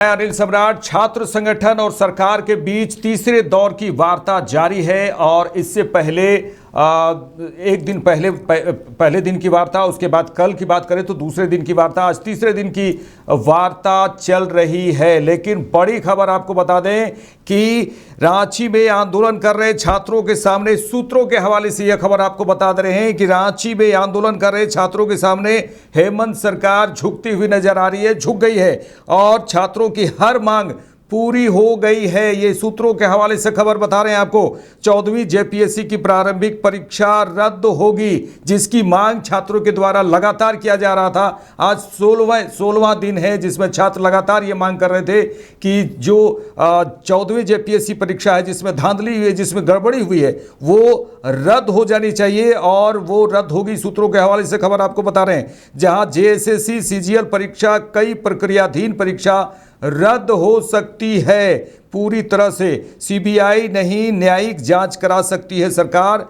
अनिल सम्राट, छात्र संगठन और सरकार के बीच तीसरे दौर की वार्ता जारी है और इससे पहले एक दिन पहले दिन की वार्ता, उसके बाद कल की बात करें तो दूसरे दिन की वार्ता, आज तीसरे दिन की वार्ता चल रही है। लेकिन बड़ी खबर आपको बता दें कि रांची में आंदोलन कर रहे छात्रों के सामने, सूत्रों के हवाले से यह खबर आपको बता दे रहे हैं कि रांची में आंदोलन कर रहे छात्रों के सामने हेमंत सरकार झुकती हुई नजर आ रही है, झुक गई है और छात्रों की हर मांग पूरी हो गई है। ये सूत्रों के हवाले से खबर बता रहे हैं आपको। 14वीं जेपीएससी की प्रारंभिक परीक्षा रद्द होगी, जिसकी मांग छात्रों के द्वारा लगातार किया जा रहा था। आज 16वां दिन है जिसमें छात्र लगातार ये मांग कर रहे थे कि जो 14वीं जेपीएससी परीक्षा है, जिसमें धांधली हुई है, जिसमें गड़बड़ी हुई है, वो रद्द हो जानी चाहिए और वो रद्द होगी। सूत्रों के हवाले से खबर आपको बता रहे हैं, जहां जेएसएससी सीजीएल परीक्षा, कई प्रक्रियाधीन परीक्षा रद्द हो सकती है पूरी तरह से। सीबीआई नहीं, न्यायिक जांच करा सकती है सरकार,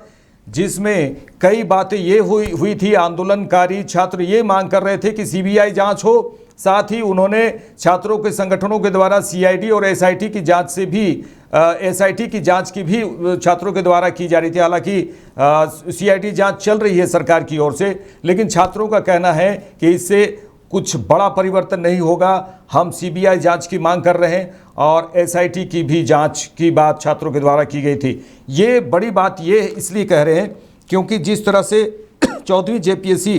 जिसमें कई बातें ये हुई थी। आंदोलनकारी छात्र ये मांग कर रहे थे कि सीबीआई जांच हो, साथ ही उन्होंने छात्रों के संगठनों के द्वारा सीआईडी और एसआईटी की जांच से भी एसआईटी की जांच की भी छात्रों के द्वारा की जा रही थी। हालांकि सीआईडी जांच चल रही है सरकार की ओर से, लेकिन छात्रों का कहना है कि इससे कुछ बड़ा परिवर्तन नहीं होगा। हम सीबीआई जांच की मांग कर रहे हैं और एसआईटी की भी जांच की बात छात्रों के द्वारा की गई थी। ये बड़ी बात ये इसलिए कह रहे हैं क्योंकि जिस तरह से 14वीं जेपीएससी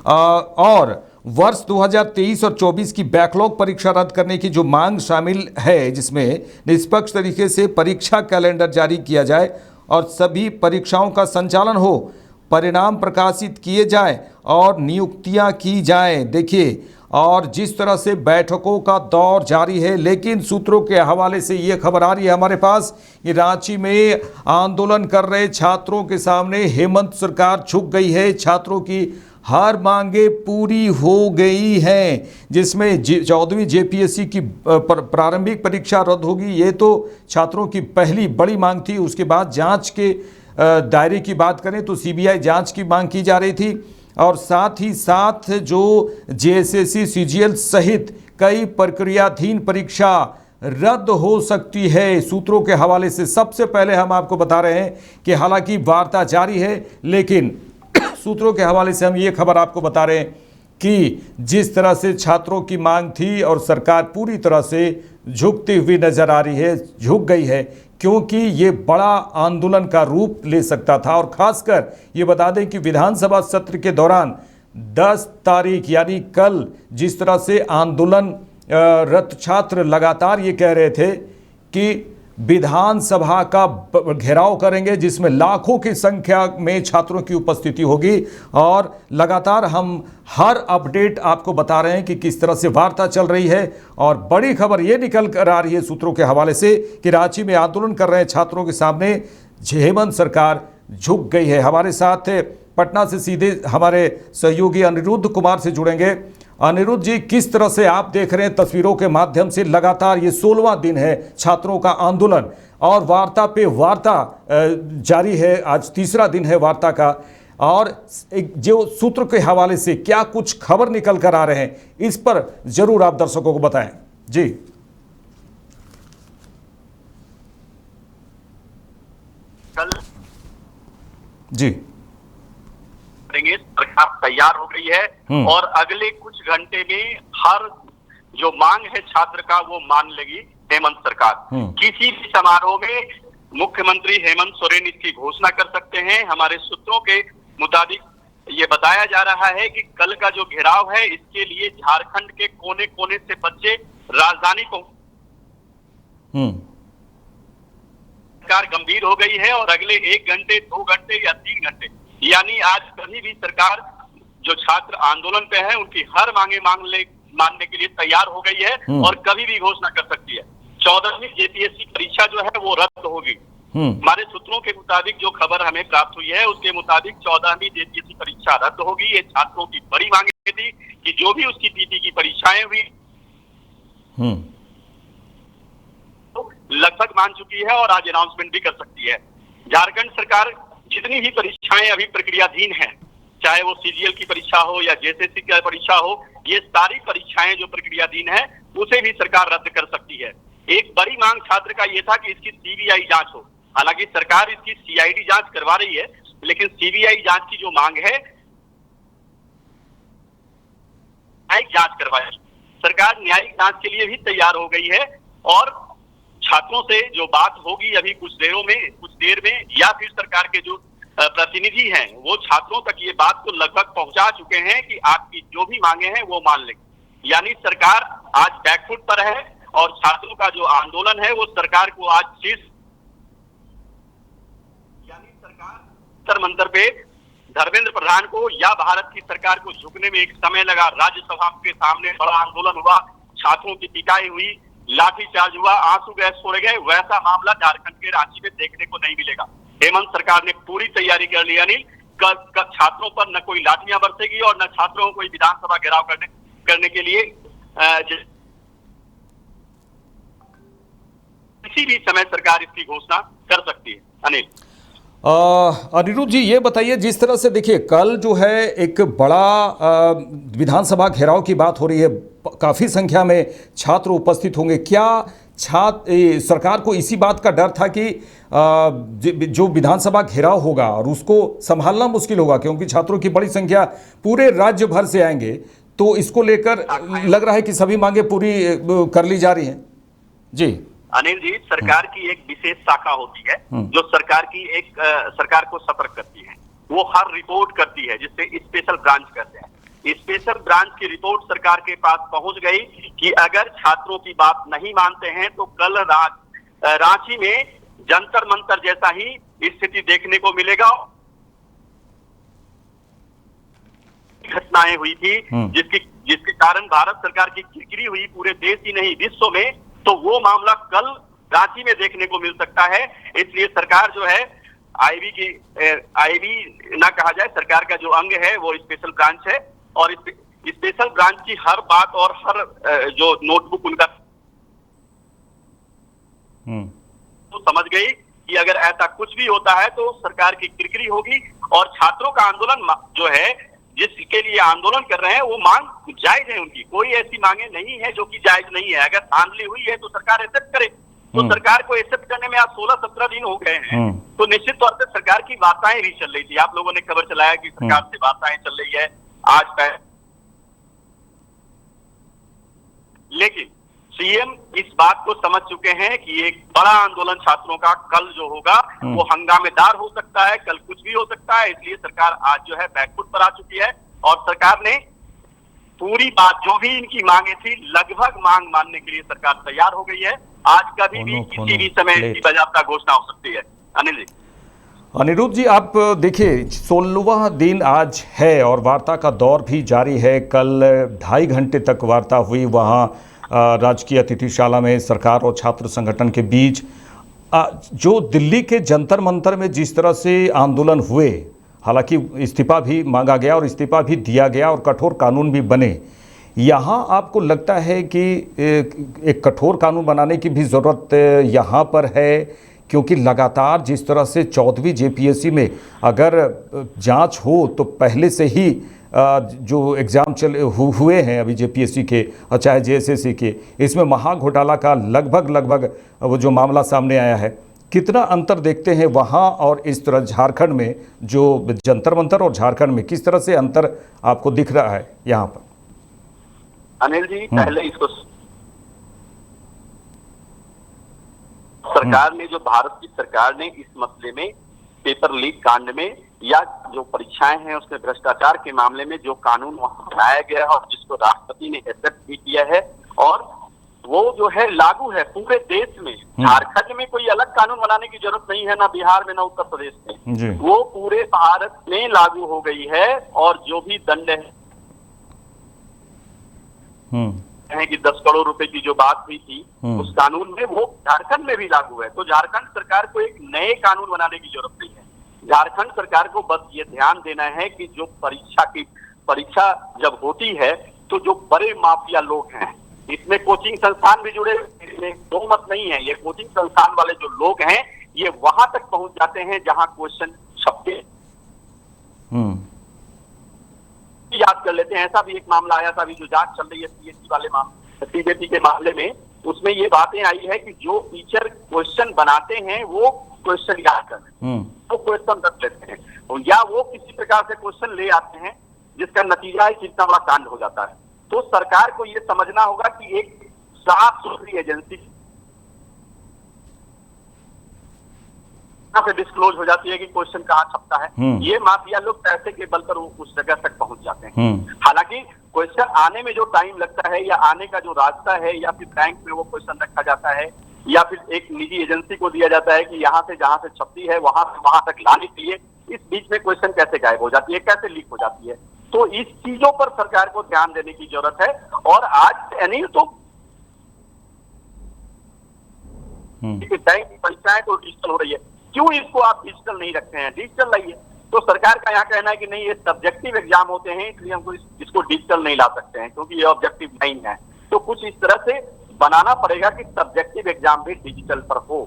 और वर्ष 2023 और 24 की बैकलॉग परीक्षा रद्द करने की जो मांग शामिल है, जिसमें निष्पक्ष तरीके से परीक्षा कैलेंडर जारी किया जाए और सभी परीक्षाओं का संचालन हो, परिणाम प्रकाशित किए जाएं और नियुक्तियां की जाएं। देखिए, और जिस तरह से बैठकों का दौर जारी है, लेकिन सूत्रों के हवाले से ये खबर आ रही है हमारे पास कि रांची में आंदोलन कर रहे छात्रों के सामने हेमंत सरकार झुक गई है। छात्रों की हर मांगे पूरी हो गई हैं, जिसमें 14वीं जेपीएससी की प्रारंभिक परीक्षा रद्द होगी। ये तो छात्रों की पहली बड़ी मांग थी। उसके बाद जांच के दायरे की बात करें तो सीबीआई जांच की मांग की जा रही थी और साथ ही साथ जो जेएसएससी सीजीएल सहित कई प्रक्रियाधीन परीक्षा रद्द हो सकती है। सूत्रों के हवाले से सबसे पहले हम आपको बता रहे हैं कि हालांकि वार्ता जारी है, लेकिन सूत्रों के हवाले से हम ये खबर आपको बता रहे हैं कि जिस तरह से छात्रों की मांग थी और सरकार पूरी तरह से झुकती हुई नजर आ रही है, झुक गई है, क्योंकि ये बड़ा आंदोलन का रूप ले सकता था। और खासकर ये बता दें कि विधानसभा सत्र के दौरान 10 तारीख यानी कल जिस तरह से आंदोलनरत छात्र लगातार ये कह रहे थे कि विधानसभा का घेराव करेंगे, जिसमें लाखों की संख्या में छात्रों की उपस्थिति होगी। और लगातार हम हर अपडेट आपको बता रहे हैं कि किस तरह से वार्ता चल रही है। और बड़ी खबर ये निकल कर आ रही है सूत्रों के हवाले से कि रांची में आंदोलन कर रहे छात्रों के सामने हेमंत सरकार झुक गई है। हमारे साथ पटना से सीधे हमारे सहयोगी अनिरुद्ध कुमार से जुड़ेंगे। अनिरुद्ध जी, किस तरह से आप देख रहे हैं तस्वीरों के माध्यम से, लगातार ये 16वां दिन है छात्रों का आंदोलन और वार्ता पे वार्ता जारी है, आज तीसरा दिन है वार्ता का, और जो सूत्र के हवाले से क्या कुछ खबर निकल कर आ रहे हैं, इस पर जरूर आप दर्शकों को बताएं। जी कल जी सरकार तैयार हो गई है और अगले कुछ घंटे में हर जो मांग है छात्र का वो मान लेगी हेमंत सरकार। किसी भी समारोह में मुख्यमंत्री हेमंत सोरेन इसकी घोषणा कर सकते हैं। हमारे सूत्रों के मुताबिक ये बताया जा रहा है कि कल का जो घेराव है, इसके लिए झारखंड के कोने कोने से बच्चे राजधानी को सरकार गंभीर हो गई है और अगले 1 घंटे, 2 घंटे या 3 घंटे, यानी आज कभी भी सरकार जो छात्र आंदोलन पे है उनकी हर मांगे मानने के लिए तैयार हो गई है और कभी भी घोषणा कर सकती है। 14वीं जेपीएससी परीक्षा जो है वो रद्द होगी। हमारे सूत्रों के मुताबिक जो खबर हमें प्राप्त हुई है उसके मुताबिक 14वीं जेपीएससी परीक्षा रद्द होगी। ये छात्रों की बड़ी मांगे थी कि जो भी उसकी पीटी की परीक्षाएं हुई तो लगभग मान चुकी है और आज अनाउंसमेंट भी कर सकती है। झारखंड सरकार जितनी भी परीक्षाएं अभी प्रक्रियाधीन हैं, चाहे वो सीजीएल की परीक्षा हो या जेएसएससी की परीक्षा हो, ये सारी परीक्षाएं जो प्रक्रियाधीन है उसे भी सरकार रद्द कर सकती है। एक बड़ी मांग छात्र का ये था कि इसकी सीबीआई जांच हो। हालांकि सरकार इसकी सीआईडी जांच करवा रही है, लेकिन सीबीआई जांच की जो मांग है न्यायिक जांच करवाई। सरकार न्यायिक जांच के लिए भी तैयार हो गई है और छात्रों से जो बात होगी अभी कुछ देर में या फिर सरकार के जो प्रतिनिधि हैं वो छात्रों तक ये बात को लगभग पहुंचा चुके हैं कि आपकी जो भी मांगे हैं वो मान लेंगे। यानी सरकार आज बैकफुट पर है और छात्रों का जो आंदोलन है वो सरकार को आज सरकार मंत्र पे धर्मेंद्र प्रधान को या भारत की सरकार को झुकने में एक समय लगा। राज्यसभा के सामने बड़ा आंदोलन हुआ, छात्रों की पिटाई हुई, लाठीचार्ज हुआ, आंसू गैस छोड़े गए। वैसा मामला झारखंड के रांची में देखने को नहीं मिलेगा। हेमंत सरकार ने पूरी तैयारी कर ली अनिल। छात्रों पर न कोई लाठियां बरसेगी और न छात्रों को कोई विधानसभा घेराव करने के लिए किसी भी समय सरकार इसकी घोषणा कर सकती है। अनिल, अनिरुद्ध जी ये बताइए, जिस तरह से देखिए कल जो है एक बड़ा विधानसभा घेराव की बात हो रही है, काफ़ी संख्या में छात्र उपस्थित होंगे, क्या सरकार को इसी बात का डर था कि जो विधानसभा घेराव होगा और उसको संभालना मुश्किल होगा क्योंकि छात्रों की बड़ी संख्या पूरे राज्य भर से आएंगे, तो इसको लेकर लग रहा है कि सभी मांगे पूरी कर ली जा रही हैं? जी अनिल जी, सरकार की एक विशेष शाखा होती है जो सरकार को सतर्क करती है। वो हर रिपोर्ट करती है जिससे स्पेशल ब्रांच करते हैं। स्पेशल ब्रांच की रिपोर्ट सरकार के पास पहुंच गई कि अगर छात्रों की बात नहीं मानते हैं तो कल रांची में जंतर मंतर जैसा ही स्थिति देखने को मिलेगा। घटनाएं हुई थी जिसके कारण भारत सरकार की किरकिरी हुई पूरे देश ही नहीं विश्व में, तो वो मामला कल रांची में देखने को मिल सकता है। इसलिए सरकार जो है आईबी ना कहा जाए, सरकार का जो अंग है वो स्पेशल ब्रांच है और स्पेशल ब्रांच की हर बात और हर जो नोटबुक उनका तो समझ गई कि अगर ऐसा कुछ भी होता है तो सरकार की किरकिरी होगी और छात्रों का आंदोलन जो है जिसके लिए आंदोलन कर रहे हैं वो मांग जायज है। उनकी कोई ऐसी मांगे नहीं है जो कि जायज नहीं है। अगर धांधली हुई है तो सरकार एक्सेप्ट करे। तो सरकार को एक्सेप्ट करने में आज 16-17 दिन हो गए हैं, तो निश्चित तौर पे सरकार की वार्ताएं भी चल रही थी। आप लोगों ने खबर चलाया कि सरकार से वार्ताएं चल रही है आज लेकिन सीएम इस बात को समझ चुके हैं कि एक बड़ा आंदोलन छात्रों का कल जो होगा वो हंगामेदार हो सकता है, कल कुछ भी हो सकता है। इसलिए सरकार आज जो है बैकफुट पर आ चुकी है और सरकार ने पूरी बात जो भी इनकी मांगे थी लगभग मांग मानने के लिए सरकार तैयार हो गई है। आज कभी भी किसी भी समय इसकी बाकायदा घोषणा हो सकती है। अनिल जी, अनिरुद्ध जी आप देखिए 16वां दिन आज है और वार्ता का दौर भी जारी है। कल 2.5 घंटे तक वार्ता हुई वहाँ राजकीय अतिथिशाला में सरकार और छात्र संगठन के बीच। जो दिल्ली के जंतर मंतर में जिस तरह से आंदोलन हुए, हालांकि इस्तीफा भी मांगा गया और इस्तीफा भी दिया गया और कठोर कानून भी बने, यहाँ आपको लगता है कि एक कठोर कानून बनाने की भी ज़रूरत यहाँ पर है? क्योंकि लगातार जिस तरह से 14वीं जेपीएससी में अगर जांच हो तो पहले से ही जो एग्ज़ाम हुए हैं अभी जेपीएससी के और चाहे जेएसएससी के, इसमें महाघोटाला का लगभग वो जो मामला सामने आया है, कितना अंतर देखते हैं वहाँ और इस तरह झारखंड में जो जंतर मंतर और झारखंड में किस तरह से अंतर आपको दिख रहा है यहाँ पर? अनिल जी, पहले इसको सरकार ने, जो भारत की सरकार ने इस मसले में पेपर लीक कांड में या जो परीक्षाएं हैं उसके भ्रष्टाचार के मामले में जो कानून वहां बनाया गया है और जिसको राष्ट्रपति ने एक्सेप्ट भी किया है और वो जो है लागू है पूरे देश में। झारखंड में कोई अलग कानून बनाने की जरूरत नहीं है, ना बिहार में ना उत्तर प्रदेश में, वो पूरे भारत में लागू हो गई है। और जो भी दंड है कि 10 करोड़ रुपए की जो बात हुई थी उस कानून में वो झारखंड में भी लागू है। तो झारखंड सरकार को एक नए कानून बनाने की जरूरत नहीं है। झारखंड सरकार को बस ये ध्यान देना है कि जो परीक्षा जब होती है तो जो बड़े माफिया लोग हैं, इसमें कोचिंग संस्थान भी जुड़े, इसमें दो मत नहीं है, ये कोचिंग संस्थान वाले जो लोग हैं ये वहां तक पहुंच जाते हैं जहां क्वेश्चन छपते याद कर लेते हैं। ऐसा भी एक मामला आया था अभी जो जांच चल रही है सीएससी वाले मामले, सीबीएसई के मामले में, उसमें ये बातें आई है कि जो टीचर क्वेश्चन बनाते हैं वो क्वेश्चन याद कर लेते हैं, वो क्वेश्चन रख लेते हैं, या वो किसी प्रकार से क्वेश्चन ले आते हैं जिसका नतीजा है कि इतना बड़ा कांड हो जाता है। तो सरकार को ये समझना होगा कि एक साफ सुथरी एजेंसी से डिस्क्लोज हो जाती है कि क्वेश्चन कहाँ छपता है। ये माफिया लोग पैसे के बल पर उस जगह तक पहुंच जाते हैं। हालांकि क्वेश्चन आने में जो टाइम लगता है या आने का जो रास्ता है, या फिर बैंक में वो क्वेश्चन रखा जाता है, या फिर एक निजी एजेंसी को दिया जाता है कि यहाँ से जहां से छपती है वहां से वहां तक लाने के लिए, इस बीच में क्वेश्चन कैसे गायब हो जाती है, कैसे लीक हो जाती है। तो इस चीजों पर सरकार को ध्यान देने की जरूरत है। और आज अनिल तो बैंक की परीक्षाएं तो डिजिटल हो रही है, क्यों इसको आप डिजिटल नहीं रखते हैं, डिजिटल लाइए। तो सरकार का यहाँ कहना है कि नहीं, ये सब्जेक्टिव एग्जाम होते हैं इसलिए हमको इसको डिजिटल नहीं ला सकते हैं क्योंकि ये ऑब्जेक्टिव नहीं है। तो कुछ इस तरह से बनाना पड़ेगा कि सब्जेक्टिव एग्जाम भी डिजिटल पर हो,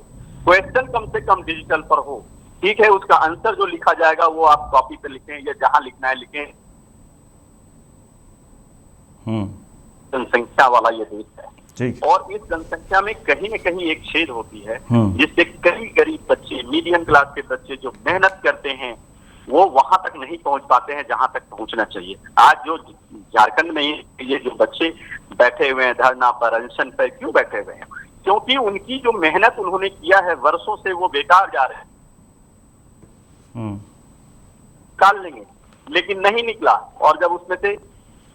क्वेश्चन कम से कम डिजिटल पर हो। ठीक है, उसका आंसर जो लिखा जाएगा वो आप कॉपी पे लिखें या जहां लिखना है लिखें। जनसंख्या वाला ये देश है और इस जनसंख्या में कहीं न कहीं एक छेद होती है जिससे कई गरीब बच्चे, मीडियम क्लास के बच्चे जो मेहनत करते हैं वो वहां तक नहीं पहुंच पाते हैं जहां तक पहुंचना चाहिए। आज जो झारखंड में ये जो बच्चे बैठे हुए हैं धरना पर, अनशन पर, क्यों बैठे हुए हैं? क्योंकि उनकी जो मेहनत उन्होंने किया है वर्षों से वो बेकार जा रहे हैं। निकाल लेंगे लेकिन नहीं निकला। और जब उसमें से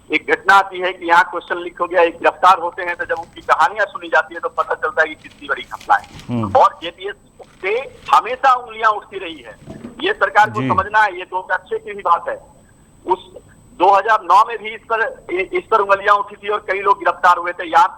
एक घटना आती है कि यहाँ क्वेश्चन लीक हो गया, एक गिरफ्तार होते हैं, तो जब उनकी कहानियां सुनी जाती है तो पता चलता है कि कितनी बड़ी घटना है। और जेपीएससी से हमेशा उंगलियां उठती रही है, ये सरकार को समझना है। ये तो अच्छे की भी बात है। उस 2009 में भी इस पर उंगलियां उठी थी और कई लोग गिरफ्तार हुए थे याद।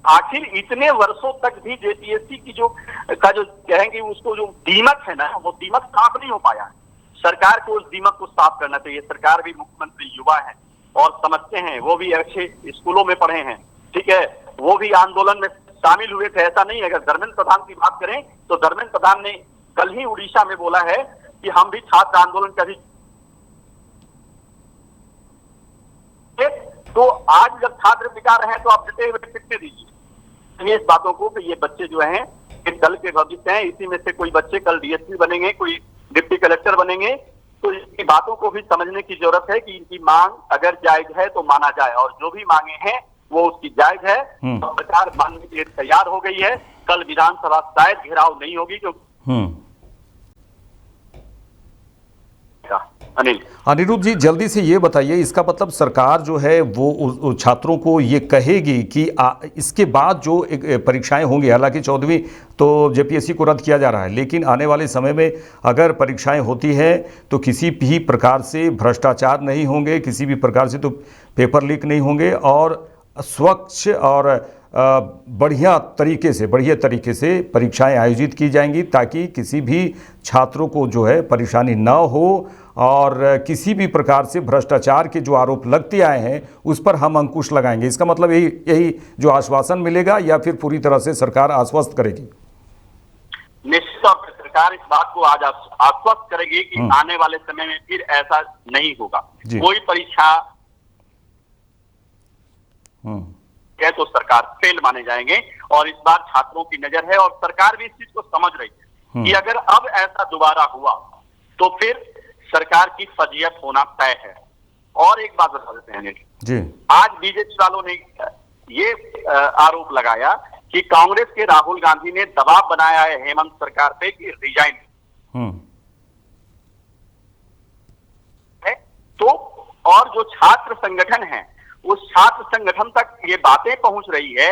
आखिर इतने वर्षों तक भी जेपीएससी की जो कहेंगे उसको जो दीमक है ना, वो दीमक साफ नहीं हो पाया है। सरकार को उस दीमक को साफ करना चाहिए। सरकार भी, मुख्यमंत्री युवा है और समझते हैं, वो भी अच्छे स्कूलों में पढ़े हैं, ठीक है, वो भी आंदोलन में शामिल हुए थे। ऐसा नहीं है। अगर धर्मेंद्र प्रधान की बात करें तो धर्मेंद्र प्रधान ने कल ही उड़ीसा में बोला है कि हम भी छात्र आंदोलन का भी। तो आज जब छात्र पिटा रहे हैं तो आप डटे हुए कितने दीजिए इस बातों को कि ये बच्चे जो हैं ये कल के भविष्य हैं। इसी में से कोई बच्चे कल डीएसपी बनेंगे, कोई डिप्टी कलेक्टर बनेंगे। तो इनकी बातों को भी समझने की जरूरत है कि इनकी मांग अगर जायज है तो माना जाए, और जो भी मांगे हैं वो उसकी जायज है। सरकार मानने के लिए तैयार हो गई है। कल विधानसभा शायद घेराव नहीं होगी क्योंकि अनिरुद्ध जी जल्दी से ये बताइए, इसका मतलब सरकार जो है वो छात्रों को ये कहेगी कि इसके बाद जो परीक्षाएं होंगी, हालांकि 14वीं तो जेपीएससी को रद्द किया जा रहा है, लेकिन आने वाले समय में अगर परीक्षाएं होती हैं तो किसी भी प्रकार से भ्रष्टाचार नहीं होंगे, किसी भी प्रकार से तो पेपर लीक नहीं होंगे और स्वच्छ और बढ़िया तरीके से परीक्षाएं आयोजित की जाएंगी ताकि किसी भी छात्रों को जो है परेशानी न हो और किसी भी प्रकार से भ्रष्टाचार के जो आरोप लगते आए हैं उस पर हम अंकुश लगाएंगे। इसका मतलब यही जो आश्वासन मिलेगा या फिर पूरी तरह से सरकार आश्वस्त करेगी? निश्चित तौर पर सरकार इस बात को आज आश्वस्त करेगी कि आने वाले समय में फिर ऐसा नहीं होगा। कोई परीक्षा है तो सरकार फेल माने जाएंगे। और इस बार छात्रों की नजर है और सरकार भी इस चीज को समझ रही है कि अगर अब ऐसा दोबारा हुआ तो फिर सरकार की फजीयत होना तय है। और एक बात बता देते हैं जी, आज बीजेपी वालों ने ये आरोप लगाया कि कांग्रेस के राहुल गांधी ने दबाव बनाया है हेमंत सरकार पे कि रिजाइन है। तो और जो छात्र संगठन है उस छात्र संगठन तक ये बातें पहुंच रही है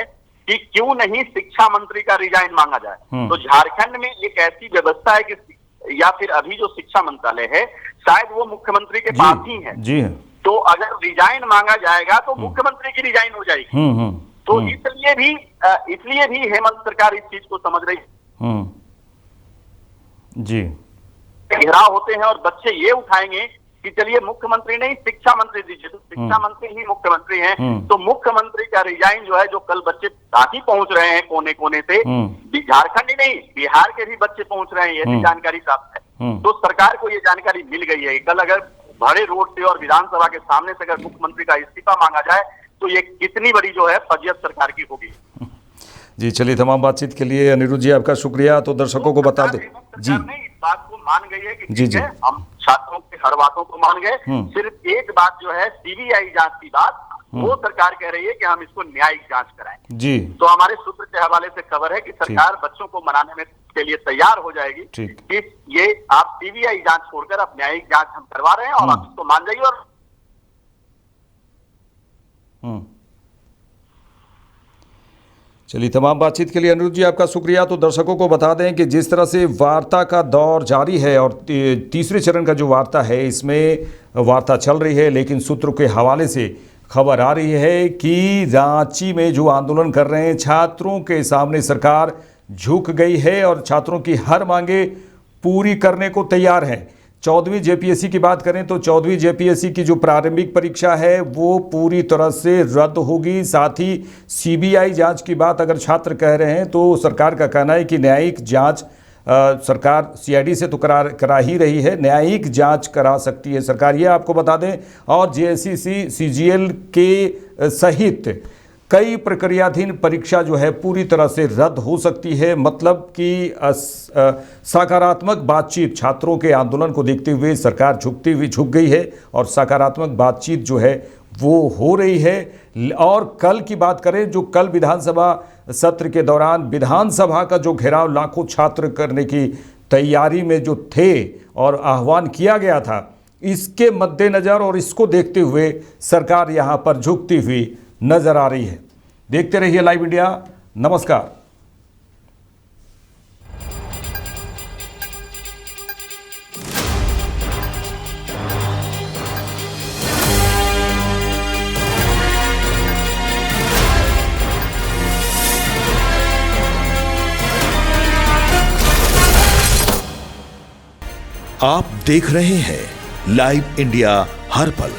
कि क्यों नहीं शिक्षा मंत्री का रिजाइन मांगा जाए। तो झारखंड में एक ऐसी व्यवस्था है कि या फिर अभी जो शिक्षा मंत्रालय है शायद वो मुख्यमंत्री के पास ही है जी। तो अगर रिजाइन मांगा जाएगा तो मुख्यमंत्री की रिजाइन हो जाएगी। तो इसलिए भी हेमंत सरकार इस चीज को समझ रही जी। घेराव होते हैं और बच्चे ये उठाएंगे कि चलिए मुख्यमंत्री नहीं शिक्षा मंत्री दीजिए, तो शिक्षा मंत्री ही मुख्यमंत्री हैं। तो मुख्यमंत्री का रिजाइन जो है, जो कल बच्चे काफी पहुंच रहे हैं कोने कोने से, झारखंड ही नहीं बिहार के भी बच्चे पहुंच रहे हैं, ये भी जानकारी प्राप्त है। तो सरकार को ये जानकारी मिल गई है। कल अगर भरे रोड से और विधानसभा के सामने से अगर मुख्यमंत्री का इस्तीफा मांगा जाए तो ये कितनी बड़ी जो है फजियत सरकार की होगी। जी चलिए, तमाम बातचीत के लिए अनिरुद्ध जी आपका शुक्रिया। तो दर्शकों को बता दें जी, इस बात को मान गई है कि जी जी हम छात्रों के हर बातों को मान गए। सिर्फ एक बात जो है सीबीआई जांच की बात, वो सरकार कह रही है कि हम इसको न्यायिक जांच कराएं जी। तो हमारे सूत्र के हवाले से खबर है कि सरकार बच्चों को मनाने में के लिए तैयार हो जाएगी कि ये आप सीबीआई जांच छोड़कर अब न्यायिक जांच हम करवा रहे हैं और आप इसको मान जाइए। और चलिए, तमाम बातचीत के लिए अनिरुद्ध जी आपका शुक्रिया। तो दर्शकों को बता दें कि जिस तरह से वार्ता का दौर जारी है और तीसरे चरण का जो वार्ता है, इसमें वार्ता चल रही है, लेकिन सूत्रों के हवाले से खबर आ रही है कि रांची में जो आंदोलन कर रहे हैं छात्रों के सामने सरकार झुक गई है और छात्रों की हर मांगे पूरी करने को तैयार है। 14वीं जेपीएससी की बात करें तो 14वीं जेपीएससी की जो प्रारंभिक परीक्षा है वो पूरी तरह से रद्द होगी। साथ ही सीबीआई जांच की बात अगर छात्र कह रहे हैं तो सरकार का कहना है कि न्यायिक जांच सरकार सीआईडी से तो करा ही रही है, न्यायिक जांच करा सकती है सरकार, ये आपको बता दें। और जेएसएससी सीजीएल के सहित कई प्रक्रियाधीन परीक्षा जो है पूरी तरह से रद्द हो सकती है। मतलब कि सकारात्मक बातचीत, छात्रों के आंदोलन को देखते हुए सरकार झुक गई है और सकारात्मक बातचीत जो है वो हो रही है। और कल की बात करें, जो कल विधानसभा सत्र के दौरान विधानसभा का जो घेराव लाखों छात्र करने की तैयारी में जो थे और आह्वान किया गया था, इसके मद्देनज़र और इसको देखते हुए सरकार यहाँ पर झुकती हुई नजर आ रही है। देखते रहिए लाइव इंडिया। नमस्कार। आप देख रहे हैं लाइव इंडिया हर पल।